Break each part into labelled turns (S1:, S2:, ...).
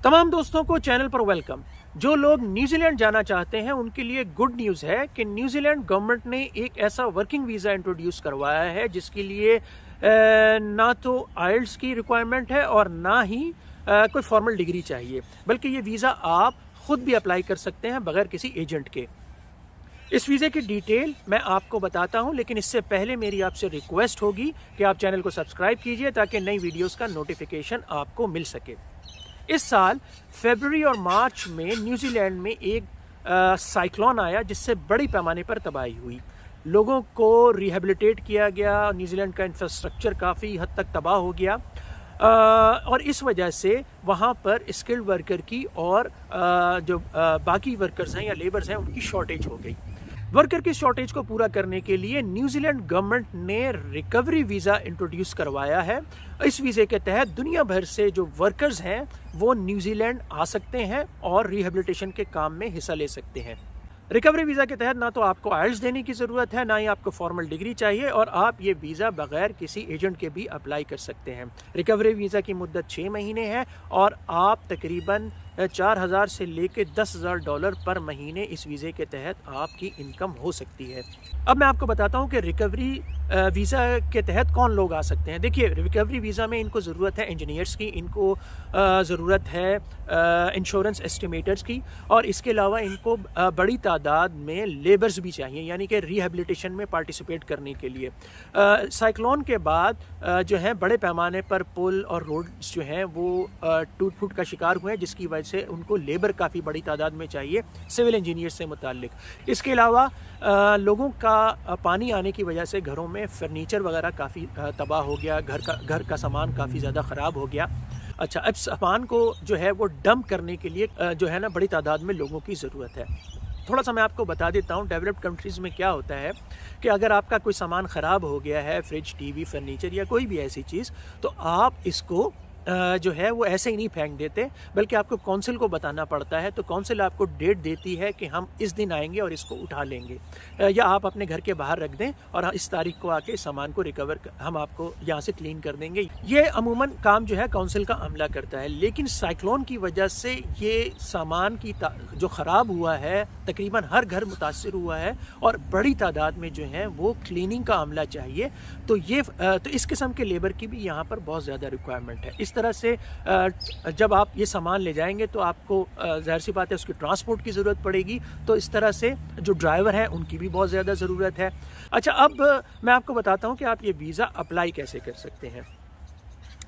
S1: तमाम दोस्तों को चैनल पर वेलकम। जो लोग न्यूजीलैंड जाना चाहते हैं उनके लिए गुड न्यूज़ है कि न्यूजीलैंड गवर्नमेंट ने एक ऐसा वर्किंग वीज़ा इंट्रोड्यूस करवाया है जिसके लिए ना तो आइल्स की रिक्वायरमेंट है और ना ही कोई फॉर्मल डिग्री चाहिए, बल्कि ये वीज़ा आप खुद भी अप्लाई कर सकते हैं बगैर किसी एजेंट के। इस वीज़े की डिटेल मैं आपको बताता हूं, लेकिन इससे पहले मेरी आपसे रिक्वेस्ट होगी कि आप चैनल को सब्सक्राइब कीजिए ताकि नई वीडियोस का नोटिफिकेशन आपको मिल सके। इस साल फरवरी और मार्च में न्यूजीलैंड में एक साइक्लोन आया जिससे बड़ी पैमाने पर तबाही हुई। लोगों को रिहेबिलिटेट किया गया, न्यूजीलैंड का इंफ्रास्ट्रक्चर काफ़ी हद तक तबाह हो गया और इस वजह से वहाँ पर स्किल्ड वर्कर की और जो बाकी वर्कर्स हैं या लेबर्स हैं उनकी शॉर्टेज हो गई। वर्कर की शॉर्टेज को पूरा करने के लिए न्यूजीलैंड गवर्नमेंट ने रिकवरी वीज़ा इंट्रोड्यूस करवाया है। इस वीज़े के तहत दुनिया भर से जो वर्कर्स हैं वो न्यूजीलैंड आ सकते हैं और रिहेबिलिटेशन के काम में हिस्सा ले सकते हैं। रिकवरी वीज़ा के तहत ना तो आपको आइल्स देने की ज़रूरत है, ना ही आपको फॉर्मल डिग्री चाहिए और आप ये वीज़ा बगैर किसी एजेंट के भी अप्लाई कर सकते हैं। रिकवरी वीज़ा की मुद्दत 6 महीने है और आप तकरीबन 4,000 से लेकर $10,000 पर महीने इस वीज़े के तहत आपकी इनकम हो सकती है। अब मैं आपको बताता हूँ कि रिकवरी वीज़ा के तहत कौन लोग आ सकते हैं। देखिए, रिकवरी वीज़ा में इनको ज़रूरत है इंजीनियर्स की, इनको ज़रूरत है इंश्योरेंस एस्टिमेटर्स की और इसके अलावा इनको बड़ी तादाद में लेबर्स भी चाहिए, यानी कि रिहेबिलिटेशन में पार्टिसिपेट करने के लिए। साइक्लोन के बाद जो है बड़े पैमाने पर पुल और रोड्स जो हैं वो टूट फूट का शिकार हुए हैं, जिसकी वजह से उनको लेबर काफ़ी बड़ी तादाद में चाहिए सिविल इंजीनियर से मुताल्लिक। इसके अलावा लोगों का पानी आने की वजह से घरों में फर्नीचर वगैरह काफ़ी तबाह हो गया, घर का सामान काफ़ी ज़्यादा ख़राब हो गया। अच्छा, अब सामान को जो है वो डंप करने के लिए जो है ना बड़ी तादाद में लोगों की ज़रूरत है। थोड़ा सा मैं आपको बता देता हूँ डेवलप्ड कंट्रीज़ में क्या होता है कि अगर आपका कोई सामान ख़राब हो गया है, फ्रिज, टीवी, फर्नीचर या कोई भी ऐसी चीज़, तो आप इसको जो है वो ऐसे ही नहीं फेंक देते, बल्कि आपको काउंसिल को बताना पड़ता है। तो काउंसिल आपको डेट देती है कि हम इस दिन आएंगे और इसको उठा लेंगे, या आप अपने घर के बाहर रख दें और इस तारीख को आके सामान को हम आपको यहाँ से क्लीन कर देंगे। ये अमूमन काम जो है काउंसिल का अमला करता है, लेकिन साइक्लोन की वजह से ये सामान की जो ख़राब हुआ है तकरीबन हर घर मुतासर हुआ है और बड़ी तादाद में जो है वो क्लीनिंग का अमला चाहिए। तो इस किस्म के लेबर की भी यहाँ पर बहुत ज़्यादा रिक्वायरमेंट है। इस तरह से जब आप ये सामान ले जाएंगे तो आपको जाहिर सी बात है उसकी ट्रांसपोर्ट की ज़रूरत पड़ेगी, तो इस तरह से जो ड्राइवर हैं उनकी भी बहुत ज़्यादा ज़रूरत है। अच्छा, अब मैं आपको बताता हूँ कि आप ये वीज़ा अप्लाई कैसे कर सकते हैं।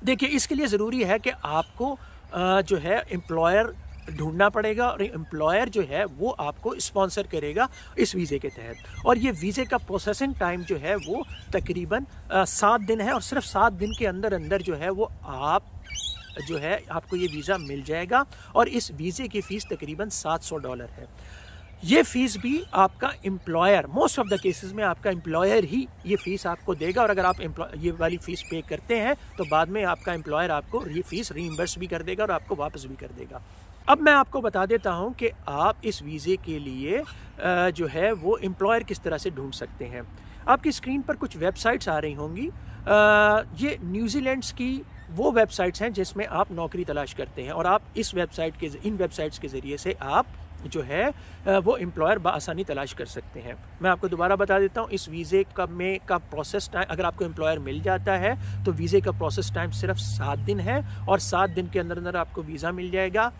S1: देखिए, इसके लिए ज़रूरी है कि आपको जो है एम्प्लॉयर ढूंढना पड़ेगा और एम्प्लॉयर जो है वो आपको स्पॉन्सर करेगा इस वीज़े के तहत। और ये वीज़े का प्रोसेसिंग टाइम जो है वो तकरीबन 7 दिन है और सिर्फ 7 दिन के अंदर अंदर जो है वो आपको ये वीज़ा मिल जाएगा। और इस वीज़े की फ़ीस तकरीबन $700 है। ये फ़ीस भी आपका employer, most of the cases में आपका एम्प्लॉयर ही ये फ़ीस आपको देगा और अगर आप ये वाली फ़ीस पे करते हैं तो बाद में आपका एम्प्लॉयर आपको ये फ़ीस रीइंबर्स भी कर देगा और आपको वापस भी कर देगा। अब मैं आपको बता देता हूं कि आप इस वीज़े के लिए जो है वो एम्प्लॉयर किस तरह से ढूंढ सकते हैं। आपकी स्क्रीन पर कुछ वेबसाइट्स आ रही होंगी। ये न्यूजीलैंड्स की वो वेबसाइट्स हैं जिसमें आप नौकरी तलाश करते हैं और आप इन वेबसाइट्स के ज़रिए से आप जो है वो एम्प्लॉयर बआसानी तलाश कर सकते हैं। मैं आपको दोबारा बता देता हूँ, इस वीज़े का प्रोसेस टाइम, अगर आपको एम्प्लॉयर मिल जाता है तो वीज़े का प्रोसेस टाइम सिर्फ 7 दिन है और 7 दिन के अंदर अंदर आपको वीज़ा मिल जाएगा।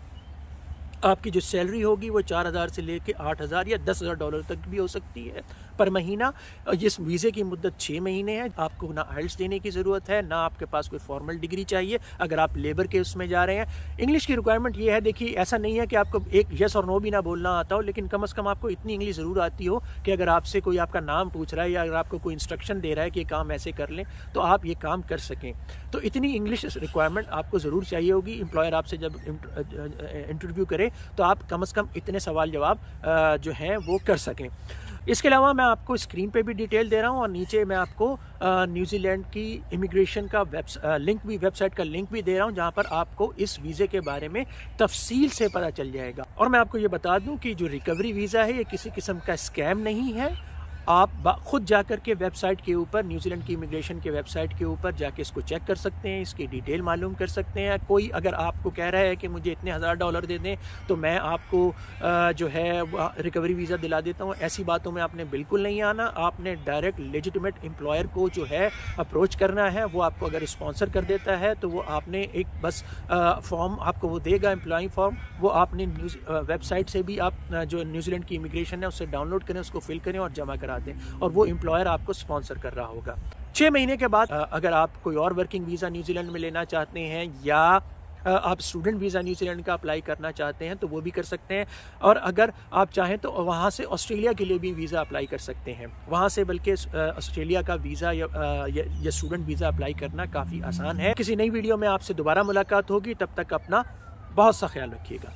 S1: आपकी जो सैलरी होगी वो 4,000 से लेके 8,000 या $10,000 तक भी हो सकती है पर महीना। इस वीज़े की मुद्दत 6 महीने है। आपको ना आइल्स देने की ज़रूरत है, ना आपके पास कोई फॉर्मल डिग्री चाहिए अगर आप लेबर के उसमें जा रहे हैं। इंग्लिश की रिक्वायरमेंट ये है, देखिए ऐसा नहीं है कि आपको एक यस और नो भी ना बोलना आता हो, लेकिन कम से कम आपको इतनी इंग्लिश ज़रूर आती हो कि अगर आपसे कोई आपका नाम पूछ रहा है या अगर आपको कोई इंस्ट्रक्शन दे रहा है कि ये काम ऐसे कर लें तो आप ये काम कर सकें। तो इतनी इंग्लिश रिक्वायरमेंट आपको ज़रूर चाहिए होगी। एम्प्लॉयर आपसे जब इंटरव्यू करे तो आप कम से कम इतने सवाल जवाब जो हैं वो कर सकें। इसके अलावा मैं आपको स्क्रीन पे भी डिटेल दे रहा हूँ और नीचे मैं आपको न्यूजीलैंड की इमिग्रेशन का वेबसाइट का लिंक भी दे रहा हूँ, जहाँ पर आपको इस वीज़े के बारे में तफसील से पता चल जाएगा। और मैं आपको ये बता दूँ कि जो रिकवरी वीज़ा है ये किसी किस्म का स्कैम नहीं है। आप खुद जाकर के वेबसाइट के ऊपर, न्यूजीलैंड की इमिग्रेशन के वेबसाइट के ऊपर जाके इसको चेक कर सकते हैं, इसकी डिटेल मालूम कर सकते हैं। कोई अगर आपको कह रहा है कि मुझे इतने $1000 दे दें तो मैं आपको जो है रिकवरी वीज़ा दिला देता हूँ, ऐसी बातों में आपने बिल्कुल नहीं आना। आपने डायरेक्ट लेजिटिमेट एम्प्लॉयर को जो है अप्रोच करना है। वो आपको अगर स्पॉन्सर कर देता है तो वो आपने एक बस फॉर्म आपको वो देगा, एम्प्लॉइंग फॉर्म, वो आपने वेबसाइट से भी आप जो न्यूजीलैंड की इमिग्रेशन है उससे डाउनलोड करें, उसको फिल करें और जमा करा दें, और वो एम्प्लॉयर आपको स्पॉन्सर कर रहा होगा। 6 महीने के बाद अगर आप कोई और वर्किंग वीज़ा न्यूजीलैंड में लेना चाहते हैं या आप स्टूडेंट वीज़ा न्यूजीलैंड का अप्लाई करना चाहते हैं तो वो भी कर सकते हैं। और अगर आप चाहें तो वहाँ से ऑस्ट्रेलिया के लिए भी वीज़ा अप्लाई कर सकते हैं। वहाँ से बल्कि ऑस्ट्रेलिया का वीज़ा या स्टूडेंट वीज़ा अप्लाई करना काफ़ी आसान है। किसी नई वीडियो में आपसे दोबारा मुलाकात होगी, तब तक अपना बहुत सा ख्याल रखिएगा।